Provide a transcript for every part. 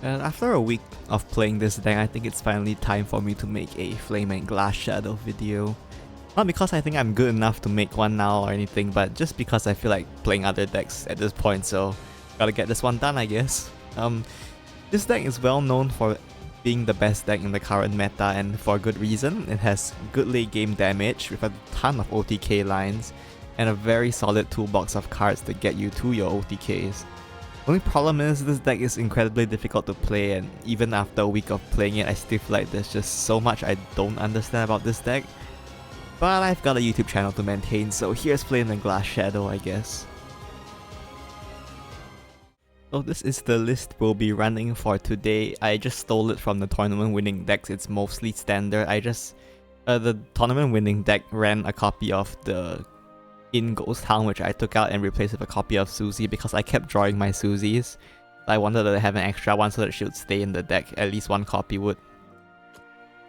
And after a week of playing this deck, I think it's finally time for me to make a Flame and Glass Shadow video. Not because I think I'm good enough to make one now or anything, but just because I feel like playing other decks at this point, so gotta get this one done, I guess. This deck is well known for being the best deck in the current meta, and for good reason. It has good late game damage with a ton of OTK lines, and a very solid toolbox of cards to get you to your OTKs. Only problem is this deck is incredibly difficult to play, and even after a week of playing it, I still feel like there's just so much I don't understand about this deck. But I've got a YouTube channel to maintain, so here's Flame and Glass Shadow, I guess. So this is the list we'll be running for today. I just stole it from the tournament winning decks. It's mostly standard. The tournament winning deck ran a copy of the In Ghost Town, which I took out and replaced with a copy of Susie because I kept drawing my Susies. I wanted to have an extra one so that she would stay in the deck. At least one copy would.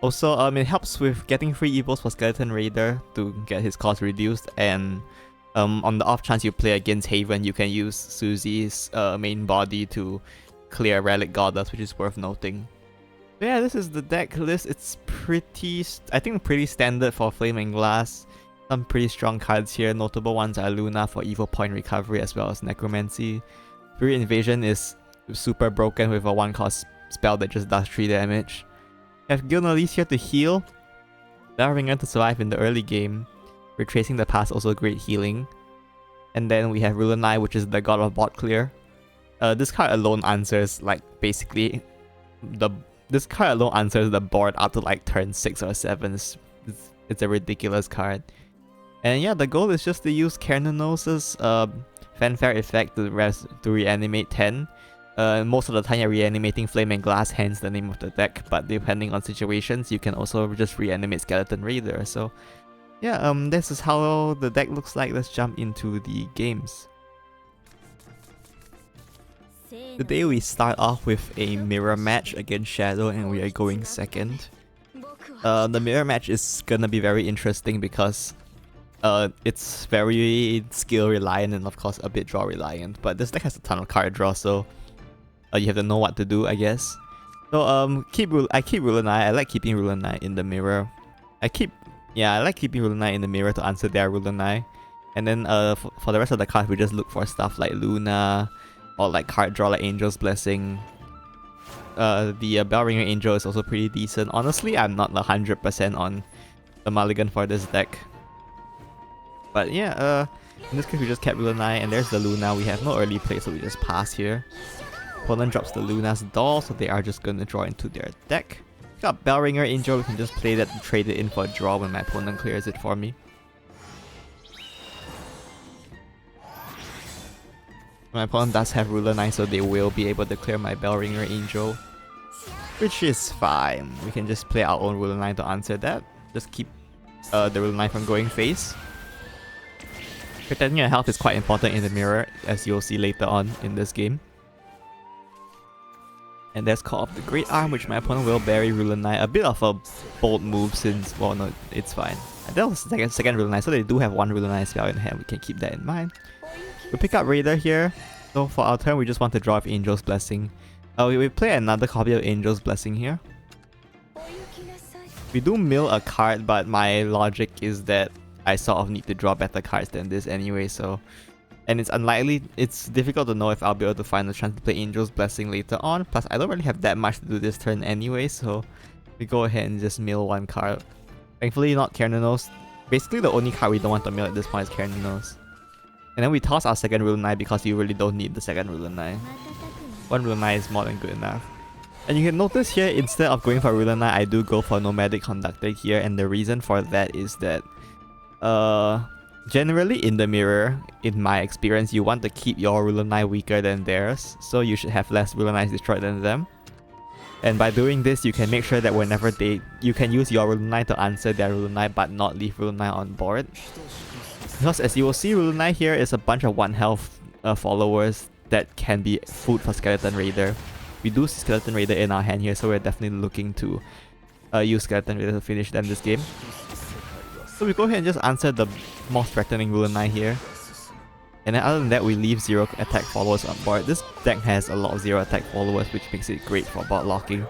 Also, it helps with getting free evos for Skeleton Raider to get his cost reduced, and on the off chance you play against Haven, you can use Susie's main body to clear Relic Goddess, which is worth noting. So yeah, this is the deck list. It's pretty standard for Flame and Glass. Some pretty strong cards here. Notable ones are Luna for Evil Point Recovery as well as Necromancy. Fury Invasion is super broken with a 1-cost spell that just does 3 damage. You have Gilnalise here to heal. Bellringer to survive in the early game. Retracing the Past, also great healing. And then we have Rulanai, which is the god of bot clear. This card alone answers this card alone answers the board up to like turn 6 or 7. It's a ridiculous card. And yeah, the goal is just to use Carnonos's fanfare effect to reanimate 10. Most of the time you're reanimating Flame and Glass, hence the name of the deck, but depending on situations, you can also just reanimate Skeleton Raider. So yeah, this is how the deck looks like. Let's jump into the games. Today we start off with a mirror match against Shadow, and we are going second. The mirror match is gonna be very interesting because it's very skill reliant and of course a bit draw reliant, but this deck has a ton of card draw, so you have to know what to do, I guess. So I keep Rulanai. I like keeping Rulanai in the mirror. I like keeping Rulanai in the mirror to answer their Rulanai. And then for the rest of the cards, we just look for stuff like Luna, or like card draw like Angel's Blessing. The Bellringer Angel is also pretty decent. Honestly, I'm not 100% on the mulligan for this deck. But yeah, in this case we just kept Rulanai, and there's the Luna. We have no early play, so we just pass here. Opponent drops the Luna's doll, so they are just gonna draw into their deck. Got Bellringer Angel, we can just play that and trade it in for a draw when my opponent clears it for me. My opponent does have Rulanai, so they will be able to clear my Bellringer Angel, which is fine. We can just play our own Rulanai to answer that. Just keep the Rulanai from going face. Protecting your health is quite important in the mirror, as you'll see later on in this game. And there's Call of the Great Arm, which my opponent will bury Rulanai. A bit of a bold move since, well, no, it's fine. And that was second Rulanai, so they do have one Rulanai spell in hand. We can keep that in mind. We pick up Raider here. So for our turn, we just want to draw with Angel's Blessing. We play another copy of Angel's Blessing here. We do mill a card, but my logic is that I sort of need to draw better cards than this anyway, so... And it's difficult to know if I'll be able to find a chance to play Angel's Blessing later on. Plus, I don't really have that much to do this turn anyway, so we go ahead and just mill one card. Thankfully, not Carnonos. Basically, the only card we don't want to mill at this point is Carnonos. And then we toss our second Rulanai because you really don't need the second Rulanai. One Rulanai is more than good enough. And you can notice here, instead of going for Rulanai, I do go for Nomadic Conductor here, and the reason for that is that generally in the mirror, in my experience, you want to keep your Rulanai weaker than theirs, so you should have less Rulanai destroyed than them. And by doing this, you can make sure that whenever you can use your Rulanai to answer their Rulanai but not leave Rulanai on board. Because as you will see, Rulanai here is a bunch of 1 health followers that can be food for Skeleton Raider. We do see Skeleton Raider in our hand here, so we're definitely looking to use Skeleton Raider to finish them this game. So we go ahead and just answer the more threatening Rulanai here. And then other than that, we leave 0 attack followers on board. This deck has a lot of 0 attack followers, which makes it great for bot locking.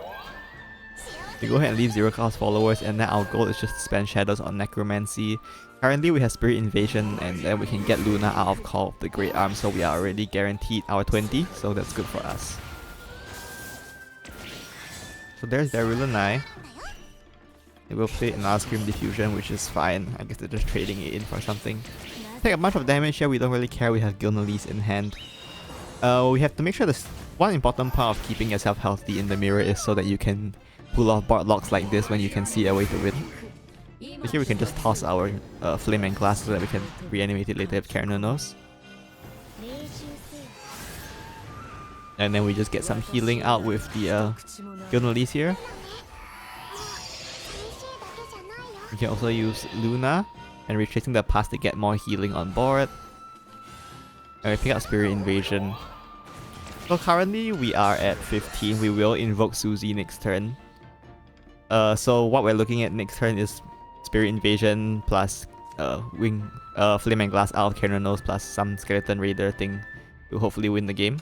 We go ahead and leave 0 cost followers, and then our goal is just to spend shadows on necromancy. Currently we have Spirit Invasion, and then we can get Luna out of Call of the Great Arm, so we are already guaranteed our 20, so that's good for us. So there's their Rulanai. They will play another Scream Diffusion, which is fine. I guess they're just trading it in for something. Take a bunch of damage here, we don't really care, we have Gilnelis in hand. We have to make sure this one important part of keeping yourself healthy in the mirror is so that you can pull off board locks like this when you can see a way to win. So here we can just toss our Flame and Glass so that we can reanimate it later if Karina knows. And then we just get some healing out with the Gilnelis here. We can also use Luna and Retracing the Past to get more healing on board. And we pick up Spirit Invasion. So currently we are at 15, we will invoke Susie next turn. So what we're looking at next turn is Spirit Invasion plus Flame and Glass out of Keranos plus some Skeleton Raider thing to hopefully win the game.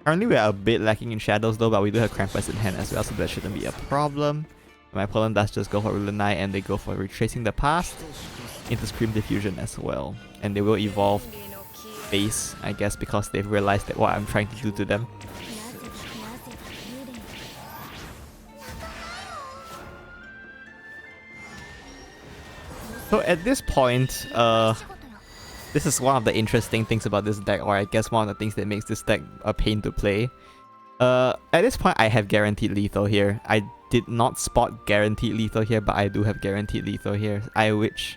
Currently we are a bit lacking in shadows though, but we do have Krampus in hand as well, so that shouldn't be a problem. My opponent does just go for Rulanai and they go for Retracing the Past into Scream Diffusion as well. And they will evolve base, I guess, because they've realized that what I'm trying to do to them. So at this point, this is one of the interesting things about this deck, or I guess one of the things that makes this deck a pain to play. At this point, I have guaranteed lethal here. I did not spot guaranteed lethal here, but I do have guaranteed lethal here. Which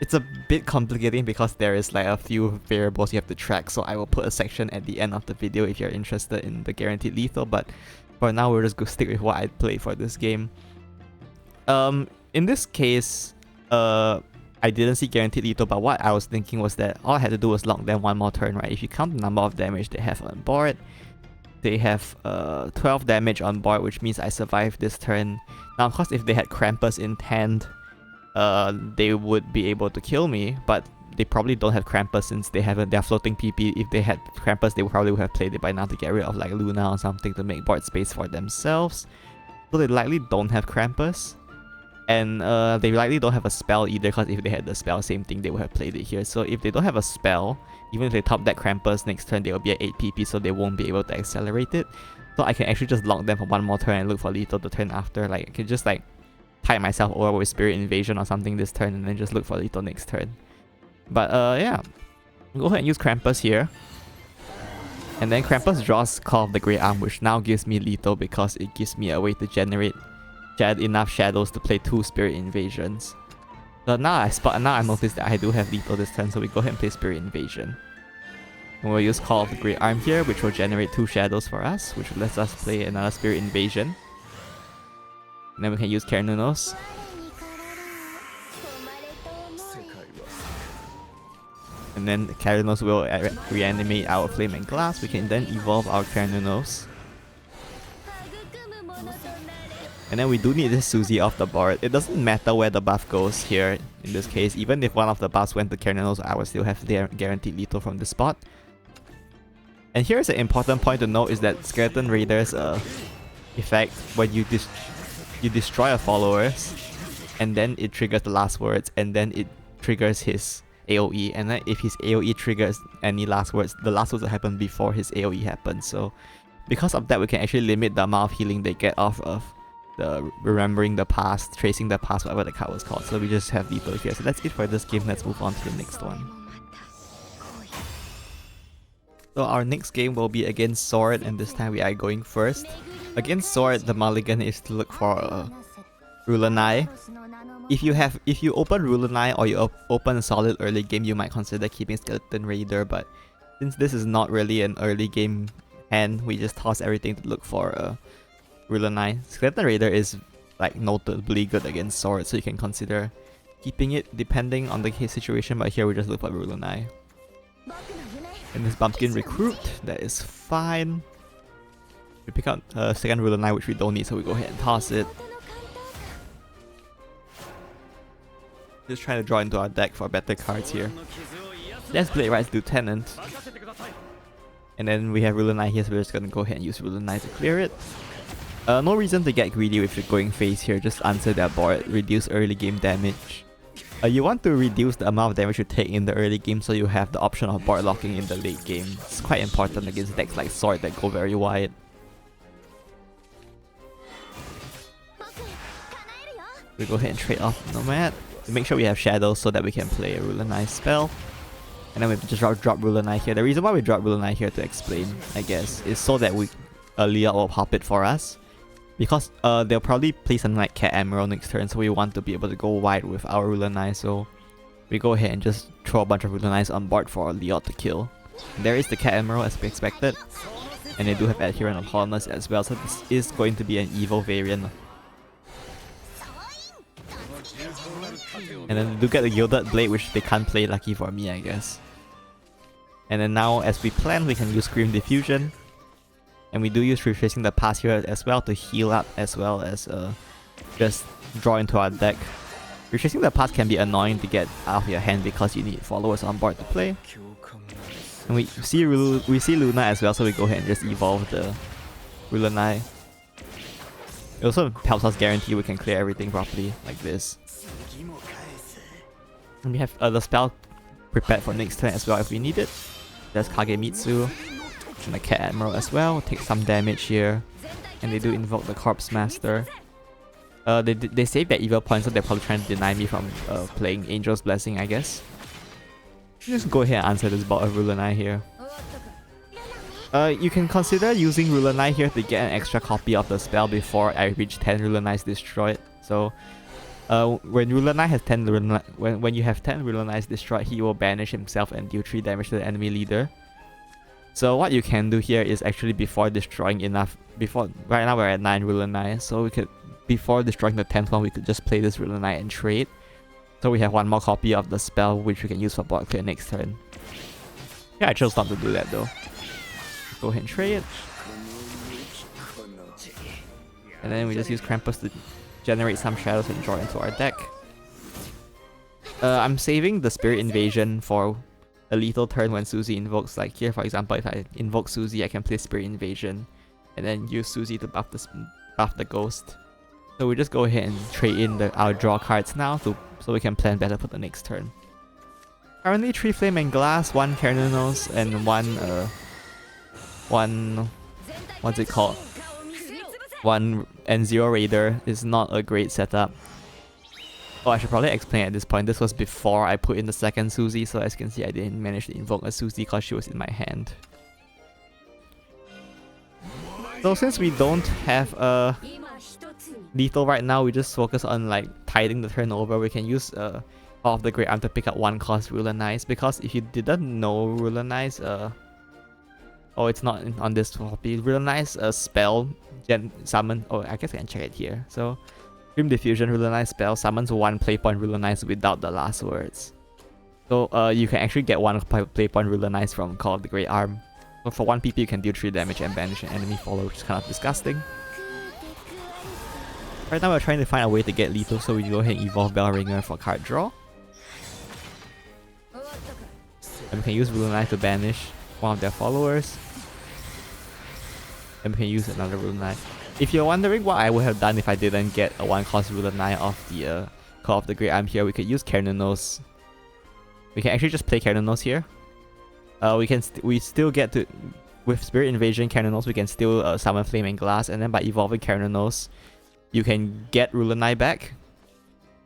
it's a bit complicating because there is like a few variables you have to track. So I will put a section at the end of the video if you're interested in the guaranteed lethal. But for now, we'll just go stick with what I played for this game. In this case, I didn't see guaranteed lethal, but what I was thinking was that all I had to do was lock them one more turn, right? If you count the number of damage they have on board, they have 12 damage on board, which means I survived this turn. Now, of course, if they had Krampus in hand, they would be able to kill me, but they probably don't have Krampus since they have their floating PP. If they had Krampus, they probably would have played it by now to get rid of like Luna or something to make board space for themselves. So they likely don't have Krampus. And they likely don't have a spell either, because if they had the spell, same thing, they would have played it here. So if they don't have a spell, even if they top deck Krampus next turn, they will be at 8 PP, so they won't be able to accelerate it. So I can actually just lock them for one more turn and look for lethal the turn after. Like, I can just like tide myself over with Spirit Invasion or something this turn and then just look for lethal next turn. But yeah, go ahead and use Krampus here. And then Krampus draws Call of the Great Arm, which now gives me lethal because it gives me a way to generate enough shadows to play 2 Spirit Invasions. So now I noticed that I do have lethal this turn, so we go ahead and play Spirit Invasion. And we'll use Call of the Great Arm here, which will generate 2 shadows for us, which lets us play another Spirit Invasion. And then we can use Kernunos. And then Kernunos will reanimate our Flame and Glass. We can then evolve our Kernunos. And then we do need this Susie off the board. It doesn't matter where the buff goes here in this case. Even if one of the buffs went to Kernunos, I will still have their guaranteed lethal from this spot. And here's an important point to note is that Skeleton Raider's effect, when you destroy a followers, and then it triggers the last words, and then it triggers his AoE. And then if his AoE triggers any last words, the last words will happen before his AoE happens. So because of that, we can actually limit the amount of healing they get off of the remembering the past, tracing the past, whatever the card was called. So we just have lethal here. So that's it for this game. Let's move on to the next one. So our next game will be against Sword, and this time we are going first. Against Sword, the mulligan is to look for Rulanai. If you open Rulanai or you open a solid early game, you might consider keeping Skeleton Raider, but since this is not really an early game hand, we just toss everything to look for Rulanai. Skeleton Raider is like notably good against Sword, so you can consider keeping it depending on the case situation, but here we just look for Rulanai. And this Bumpkin Recruit, that is fine. We pick up a second Rulanai, which we don't need, so we go ahead and toss it. Just trying to draw into our deck for better cards here. Let's Blade Ride's Lieutenant. And then we have Ruler Knight here, so we're just gonna go ahead and use Ruler Knight to clear it. No reason to get greedy if you're going phase here, just answer their board, reduce early game damage. You want to reduce the amount of damage you take in the early game so you have the option of board locking in the late game. It's quite important against decks like Sword that go very wide. We go ahead and trade off Nomad to make sure we have Shadows so that we can play a Ruler Knight spell. And then we just drop Ruler Knight here. The reason why we drop Ruler Knight here, to explain, I guess, is so that Leah will pop it for us. Because they'll probably play something like Cat Emerald next turn, so we want to be able to go wide with our Ruler Knight. So we go ahead and just throw a bunch of Ruler Knights on board for Leah to kill. And there is the Cat Emerald as we expected. And they do have Adherent of Hollowness as well, so this is going to be an evil variant. And then they do get the Gilded Blade, which they can't play, lucky for me, I guess. And then now, as we planned, we can use Scream Diffusion. And we do use Retracing the Past here as well to heal up, as well as just draw into our deck. Retracing the Past can be annoying to get out of your hand because you need followers on board to play. And we see Luna as well, so we go ahead and just evolve the Ruler Knight. It also helps us guarantee we can clear everything properly, like this. And we have the spell prepared for next turn as well if we need it. There's Kagemitsu. And the Cat Admiral as well, take some damage here. And they do invoke the Corpse Master. They save their evil points, so they're probably trying to deny me from playing Angel's Blessing, I guess. Just go ahead and answer this board of Ruler Knight here. You can consider using Ruler Knight here to get an extra copy of the spell before I reach 10 Ruler Knights destroyed. So when Ruler Knight has 10 when you have 10 Ruler Knights destroyed, he will banish himself and deal 3 damage to the enemy leader. So what you can do here is actually before destroying enough, right now we're at 9 Ruler Knights, so we could, before destroying the 10th one, we could just play this Ruler Knight and trade. So we have 1 more copy of the spell which we can use for board clear next turn. Yeah, I chose not to do that though. Go ahead and trade. And then we just use Krampus to generate some shadows and draw into our deck. I'm saving the Spirit Invasion for a lethal turn when Susie invokes. Like here, for example, if I invoke Susie, I can play Spirit Invasion and then use Susie to buff the ghost. So we just go ahead and trade in our draw cards now so we can plan better for the next turn. Currently 3 Flame and Glass, 1 Carnanos, and 1 what's it called? 1 N0 Raider is not a great setup. Oh, I should probably explain at this point, this was before I put in the second Susie, so as you can see I didn't manage to invoke a Susie because she was in my hand. So since we don't have a lethal right now, we just focus on like tiding the turn over. We can use all of the Great Arm to pick up 1 cost Ruler Knights, because if you didn't know, Ruler Knights, oh, it's not on this copy. Ruler Knights spell summon, oh, I guess I can check it here. So Scream Diffusion Ruler Knight spell summons 1 play point Ruler Knights without the last words. So you can actually get 1 play point Ruler Knights from Call of the Great Arm. So for 1 PP you can deal 3 damage and banish an enemy follower, which is kind of disgusting. Right now we're trying to find a way to get lethal, so we go ahead and evolve Bellringer for card draw. And we can use Ruler Knight to banish 1 of their followers. And we can use another Ruler Knight. If you're wondering what I would have done if I didn't get a 1 cost Ruler Knight off the Call of the Great Arm here, we could use Carnanos. We can actually just play Carnanos here. We still get to, with Spirit Invasion Carnanos, we can still summon Flame and Glass, and then by evolving Carnanos, you can get Ruler Knight back.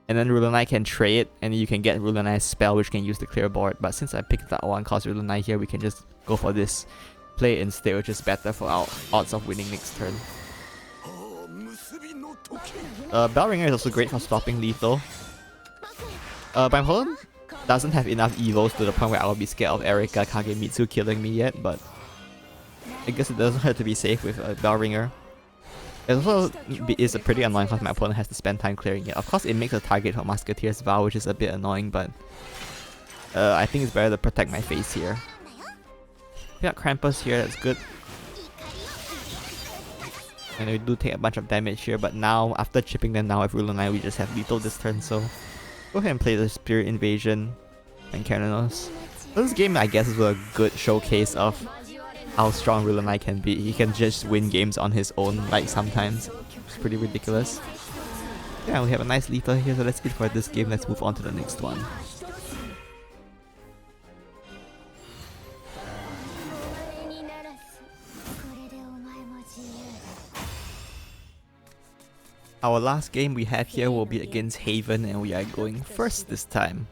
And then Ruler Knight can trade, and you can get Ruler Knight's spell, which can use the clear board. But since I picked that 1 cost Ruler Knight here, we can just go for this play instead, which is better for our odds of winning next turn. Bellringer is also great for stopping lethal. My opponent doesn't have enough evils to the point where I will be scared of Erika Kagemitsu killing me yet, but I guess it doesn't have to be safe with Bellringer. It also is a pretty annoying because my opponent has to spend time clearing it. Of course, it makes a target for Musketeer's Vow, which is a bit annoying, but I think it's better to protect my face here. We got Krampus here, that's good. And we do take a bunch of damage here, but now, after chipping them now with Ruler Knight, we just have lethal this turn, so go ahead and play the Spirit Invasion and Carnanos. This game, I guess, is a good showcase of how strong Rulanai can be. He can just win games on his own, like sometimes. It's pretty ridiculous. Yeah, we have a nice lethal here, so that's it for this game. Let's move on to the next one. Our last game we have here will be against Haven, and we are going first this time.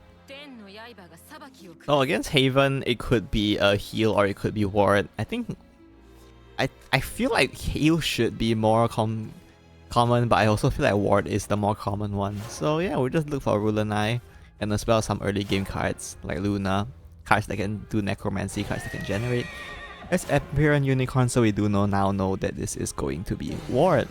So against Haven, it could be a heal or it could be ward. I feel like heal should be more common, but I also feel like ward is the more common one. So yeah, we'll just look for Rulanai and as well as some early game cards like Luna, cards that can do necromancy, cards that can generate. It's Empyrean Unicorn, so we do now know that this is going to be ward.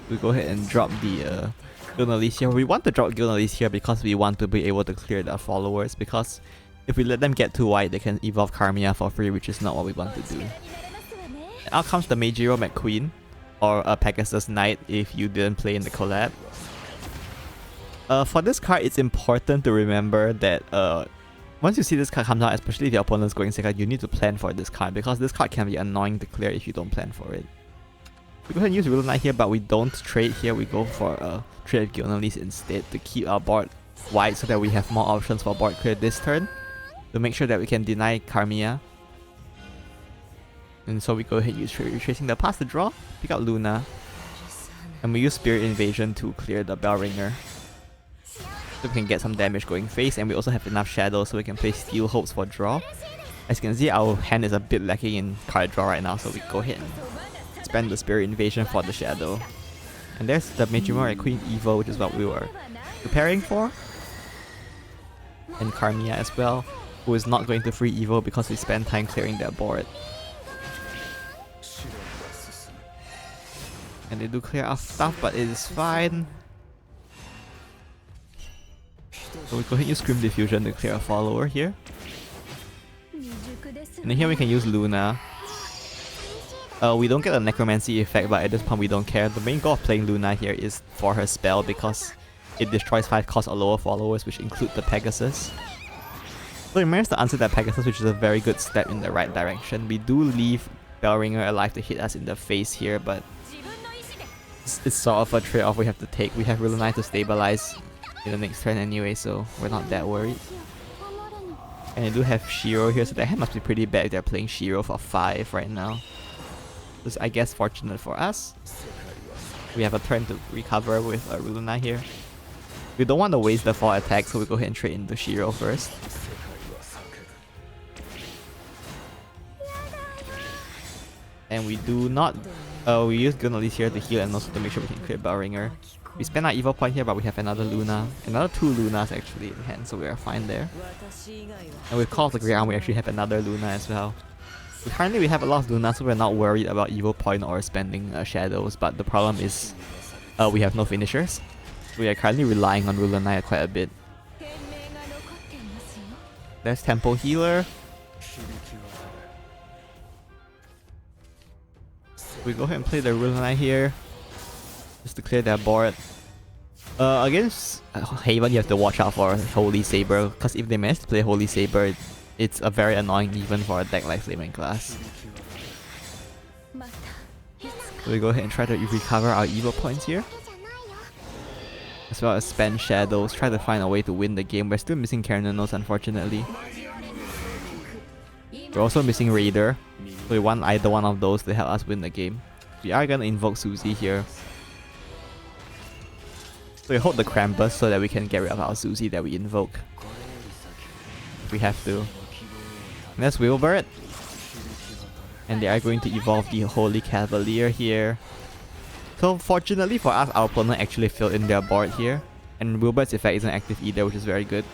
We go ahead and drop the Guilnalese here. We want to drop Guilnalese here because we want to be able to clear their followers, because if we let them get too wide, they can evolve Karmia for free, which is not what we want to do. And out comes the Meijiro McQueen, or a Pegasus Knight if you didn't play in the collab. For this card, it's important to remember that once you see this card come down, especially if your opponent's going second, you need to plan for this card, because this card can be annoying to clear if you don't plan for it. We go ahead and use Rulanai here, but we don't trade here. We go for a trade of Guilnalese instead to keep our board wide so that we have more options for board clear this turn, to make sure that we can deny Karmia. And so we go ahead and use Retracing the Past to draw, pick out Luna, and we use Spirit Invasion to clear the Bell Ringer. So we can get some damage going face, and we also have enough shadows so we can play Steel Hopes for draw. As you can see, our hand is a bit lacking in card draw right now, so we go ahead and spend the Spirit Invasion for the shadow. And there's the Meijiro McQueen Evo, which is what we were preparing for. And Karmia as well, who is not going to free Evo because we spend time clearing their board. And they do clear our stuff, but it is fine. So we go ahead and use Scream Diffusion to clear a follower here. And then here we can use Luna. We don't get a Necromancy effect, but at this point we don't care. The main goal of playing Luna here is for her spell, because it destroys 5 cost or lower followers, which include the Pegasus. So we managed to answer that Pegasus, which is a very good step in the right direction. We do leave Bellringer alive to hit us in the face here, but it's sort of a trade-off we have to take. We have Rulanai to stabilize in the next turn anyway, so we're not that worried. And they do have Shiro here, so their hand must be pretty bad if they're playing Shiro for 5 right now. It's, I guess, fortunate for us. We have a turn to recover with Rulanai here. We don't want to waste the 4 attacks, so we go ahead and trade into Shiro first. And we do not... we use Guilnalese here to heal and also to make sure we can clear Bellringer. We spend our Evo point here, but we have another Luna. Another 2 Lunas actually in hand, so we are fine there. And with Call of the Great Arm, we actually have another Luna as well. So currently we have a lot of Lunas, so we're not worried about Evo point or spending shadows, but the problem is we have no finishers. We are currently relying on Rulanai quite a bit. There's Tempo Healer. We go ahead and play the Rulanai here, just to clear their board. Against Haven, you have to watch out for Holy Saber, because if they manage to play Holy Saber, it's a very annoying even for a deck like Flaming Glass. So we go ahead and try to recover our Evo points here, as well as spend shadows, try to find a way to win the game. We're still missing Keranos, unfortunately. We're also missing Raider, so we want either one of those to help us win the game. We are gonna invoke Suzy here. So we hold the Krampus so that we can get rid of our Suzy that we invoke. We have to. And that's Wilbert. And they are going to evolve the Holy Cavalier here. So fortunately for us, our opponent actually filled in their board here. And Wilbert's effect isn't active either, which is very good.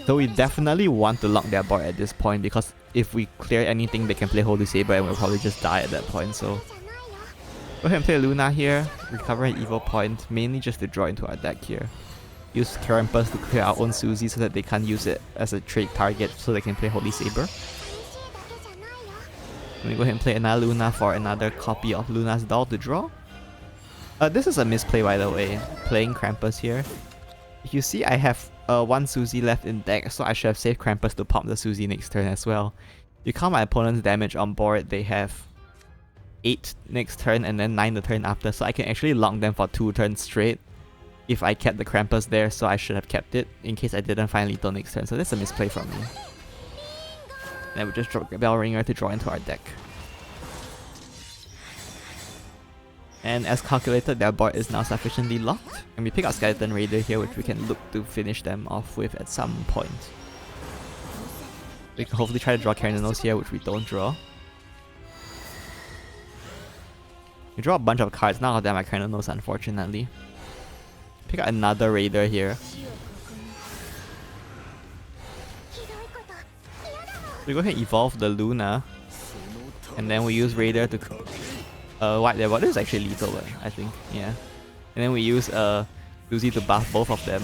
So we definitely want to lock their board at this point, because if we clear anything, they can play Holy Saber and we'll probably just die at that point. So go ahead and play Luna here, recover an Evo point, mainly just to draw into our deck here. Use Krampus to clear our own Suzy so that they can't use it as a trade target, so they can play Holy Saber. Let me go ahead and play another Luna for another copy of Luna's Doll to draw. This is a misplay, by the way, playing Krampus here. If you see, I have one Susie left in deck, so I should have saved Krampus to pop the Susie next turn as well. You count my opponent's damage on board, they have 8 next turn and then 9 the turn after, so I can actually lock them for 2 turns straight if I kept the Krampus there, so I should have kept it in case I didn't find lethal next turn, so that's a misplay from me. Then we just draw Bell Ringer to draw into our deck. And as calculated, their board is now sufficiently locked, and we pick out Skeleton Raider here, which we can look to finish them off with at some point. We can hopefully try to draw Caranos here, which we don't draw. We draw a bunch of cards, none of them are Caranos unfortunately. Pick out another Raider here. We go ahead and evolve the Luna, and then we use Raider to wipe their board. This is actually lethal, I think, yeah. And then we use Lucy to buff both of them.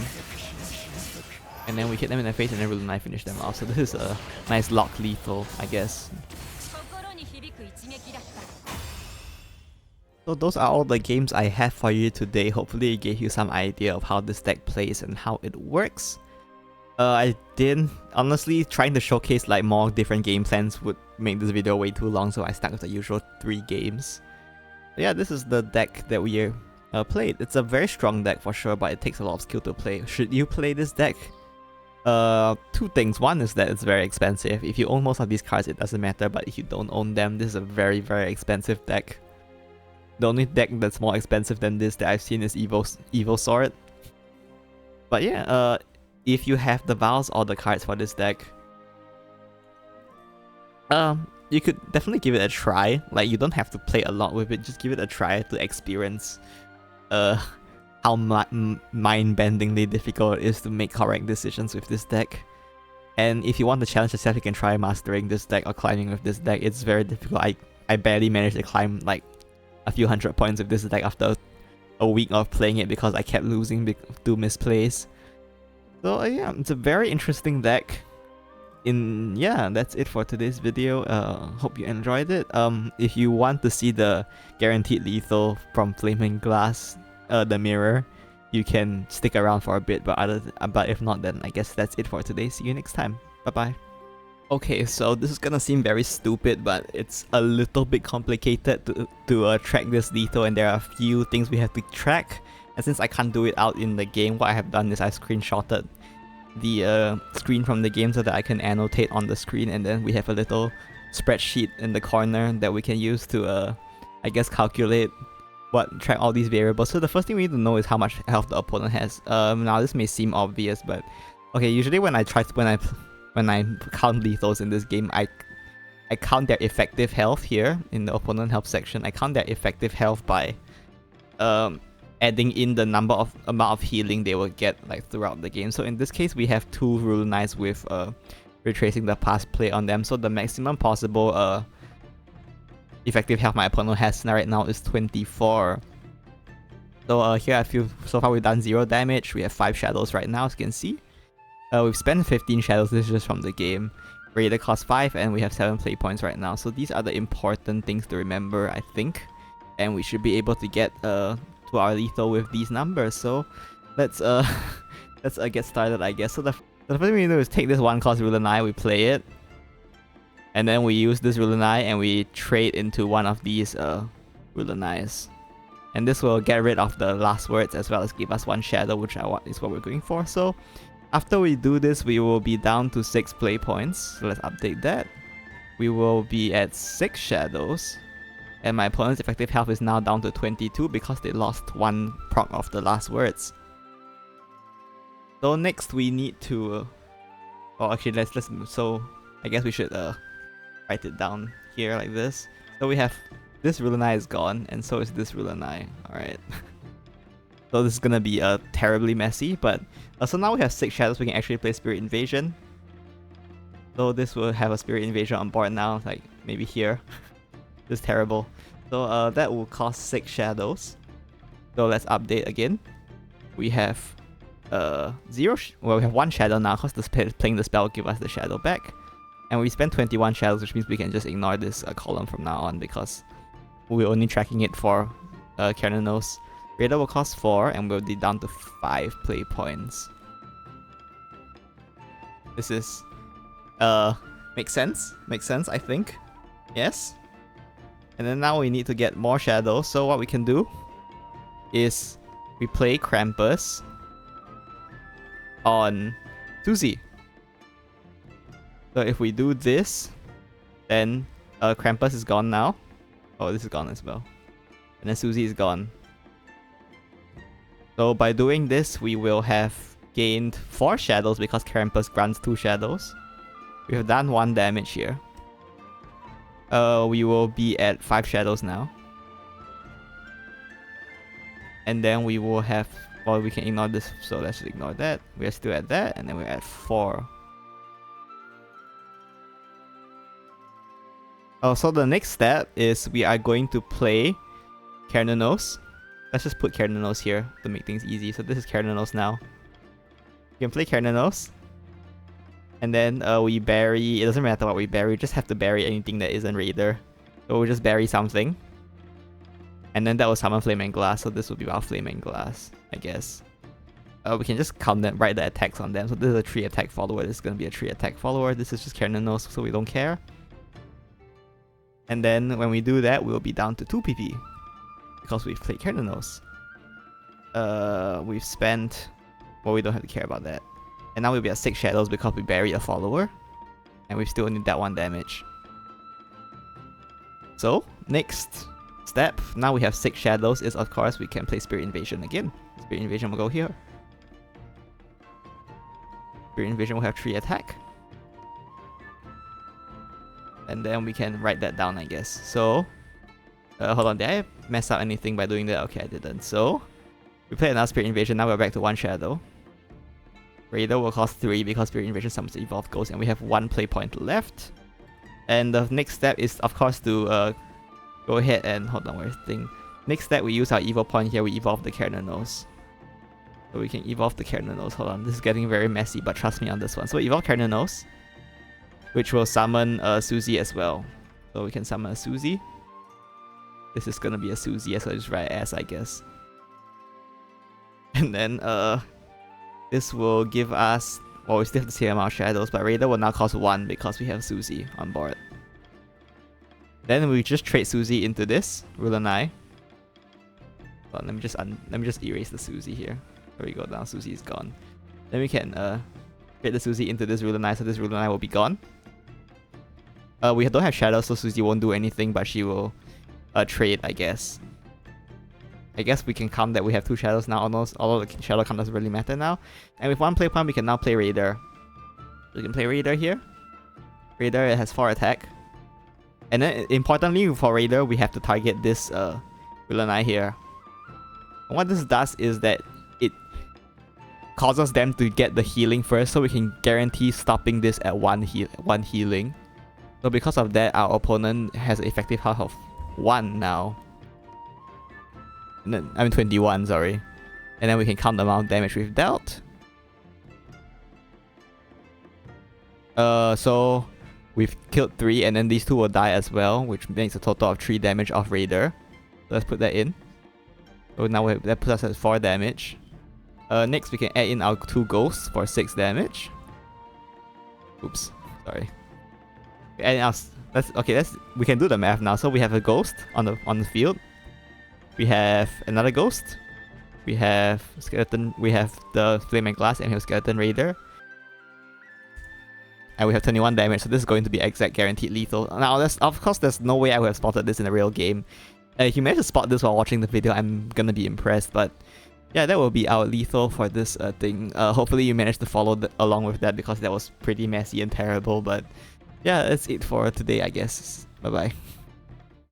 And then we hit them in the face and then Rule 9 finish them off. So this is a nice lock lethal, I guess. So those are all the games I have for you today. Hopefully it gave you some idea of how this deck plays and how it works. I didn't, honestly, trying to showcase like more different game plans would make this video way too long, so I stuck with the usual 3 games. But yeah, this is the deck that we played. It's a very strong deck for sure, but it takes a lot of skill to play. Should you play this deck? 2 things. One is that it's very expensive. If you own most of these cards, it doesn't matter, but if you don't own them, this is a very, very expensive deck. The only deck that's more expensive than this that I've seen is Evil Sword. But yeah, if you have the vials or the cards for this deck, you could definitely give it a try. Like, you don't have to play a lot with it, just give it a try to experience how mind-bendingly difficult it is to make correct decisions with this deck. And if you want to challenge yourself, you can try mastering this deck or climbing with this deck. It's very difficult. I barely managed to climb like a few hundred points with this deck after a week of playing it because I kept losing to misplays. So yeah, it's a very interesting deck. Yeah, that's it for today's video. Hope you enjoyed it. If you want to see the guaranteed lethal from Flaming Glass, the mirror, you can stick around for a bit, but if not, then I guess that's it for today. See you next time. Bye bye. Okay, so this is gonna seem very stupid, but it's a little bit complicated to track this lethal, and there are a few things we have to track. And since I can't do it out in the game, what I have done is I screenshotted the screen from the game so that I can annotate on the screen, and then we have a little spreadsheet in the corner that we can use to I guess calculate track all these variables. So the first thing we need to know is how much health the opponent has. Now this may seem obvious, but okay, usually when I count lethals in this game, I count their effective health here in the opponent health section. I count their effective health by adding in the amount of healing they will get like throughout the game. So in this case, we have 2 Rule Knights with retracing the past play on them. So the maximum possible effective health my opponent has right now is 24. So here I feel so far we've done 0 damage. We have 5 shadows right now, as you can see. We've spent 15 shadows. This is just from the game. Raider costs 5, and we have 7 play points right now. So these are the important things to remember, I think, and we should be able to get to our lethal with these numbers. So let's get started, I guess. So the first thing we do is take this 1-cost Ruler Knight, we play it, and then we use this Ruler Knight and we trade into one of these Ruler Knights. And this will get rid of the last words as well as give us 1 shadow, which is what we're going for. So after we do this, we will be down to 6 play points. So let's update that. We will be at 6 shadows. And my opponent's effective health is now down to 22 because they lost 1 proc of the last words. So next we need to... oh, actually, so I guess we should write it down here like this. So we have... this Ruler Knight is gone, and so is this Ruler Knight. Alright. So this is gonna be terribly messy, but... so now we have 6 shadows, we can actually play Spirit Invasion. So this will have a Spirit Invasion on board now, like maybe here. This is terrible. So that will cost 6 shadows. So let's update again. We have we have 1 shadow now because playing the spell will give us the shadow back. And we spent 21 shadows, which means we can just ignore this column from now on because we're only tracking it for Caranos. Raider will cost 4 and we'll be down to 5 play points. This is makes sense. Makes sense, I think. Yes. And then now we need to get more shadows. So what we can do is we play Krampus on Susie. So if we do this, then Krampus is gone now. Oh, this is gone as well. And then Susie is gone. So by doing this, we will have gained 4 shadows because Krampus grants 2 shadows. We have done 1 damage here. We will be at 5 shadows now. And then we will have... Well, we can ignore this, so let's just ignore that. We are still at that, and then we're at 4. Oh, so the next step is we are going to play Carnanos. Let's just put Carnanos here to make things easy. So this is Carnanos now. You can play Carnanos. And then we bury... It doesn't matter what we bury, we just have to bury anything that isn't Raider. So we'll just bury something. And then that will summon Flame and Glass, so this will be our Flame and Glass, I guess. We can just count them, write the attacks on them. So this is a 3 attack follower, this is going to be a 3 attack follower. This is just Carnanos, so we don't care. And then when we do that, we'll be down to 2 PP. Because we've played Carnanos. We've spent... Well, we don't have to care about that. And now we'll be at 6 shadows because we buried a follower. And we still need that 1 damage. So, next step, now we have 6 shadows, is of course we can play Spirit Invasion again. Spirit Invasion will go here. Spirit Invasion will have 3 attack. And then we can write that down, I guess. So, hold on, did I mess up anything by doing that? Okay, I didn't. So, we played another Spirit Invasion, now we're back to 1 shadow. Raider will cost 3 because Spirit Invasion summons the Evolved Ghost, and we have 1 play point left. And the next step is, of course, to go ahead and... Hold on, where's the thing? Next step, we use our Evo point here, we evolve the Carnanos. So we can evolve the Carnanos. Hold on, this is getting very messy, but trust me on this one. So evolve Carnanos, which will summon Susie as well. So we can summon a Susie. This is gonna be a Susie, so I just write S, I guess. And then this will give us... Well, we still have the same amount of shadows, but Raider will now cost 1 because we have Susie on board. Then we just trade Susie into this, Ruler Eye. Well, let me just erase the Susie here. There we go, now Susie is gone. Then we can trade the Susie into this Ruler Eye, so this Ruler Eye will be gone. We don't have shadows, so Susie won't do anything, but she will trade, I guess. I guess we can count that we have 2 shadows now, although the shadow count doesn't really matter now. And with 1 play point, we can now play Raider. We can play Raider here. Raider, it has 4 attack. And then, importantly, for Raider, we have to target this Villainai here. And what this does is that it causes them to get the healing first, so we can guarantee stopping this at 1 healing. So because of that, our opponent has an effective health of 1 now. And then, I mean 21, sorry. And then we can count the amount of damage we've dealt. So we've killed 3, and then these 2 will die as well, which makes a total of 3 damage off Raider. So let's put that in. So now that puts us at 4 damage. Next, we can add in our 2 ghosts for 6 damage. Oops, sorry. We can do the math now. So we have a ghost on the field. We have another ghost. We have skeleton. We have the Flame and Glass, and we have Skeleton Raider. And we have 21 damage, so this is going to be exact guaranteed lethal. Now, of course, there's no way I would have spotted this in a real game. If you managed to spot this while watching the video, I'm gonna be impressed. But yeah, that will be our lethal for this thing. Hopefully you managed to follow along with that, because that was pretty messy and terrible. But yeah, that's it for today, I guess. Bye bye.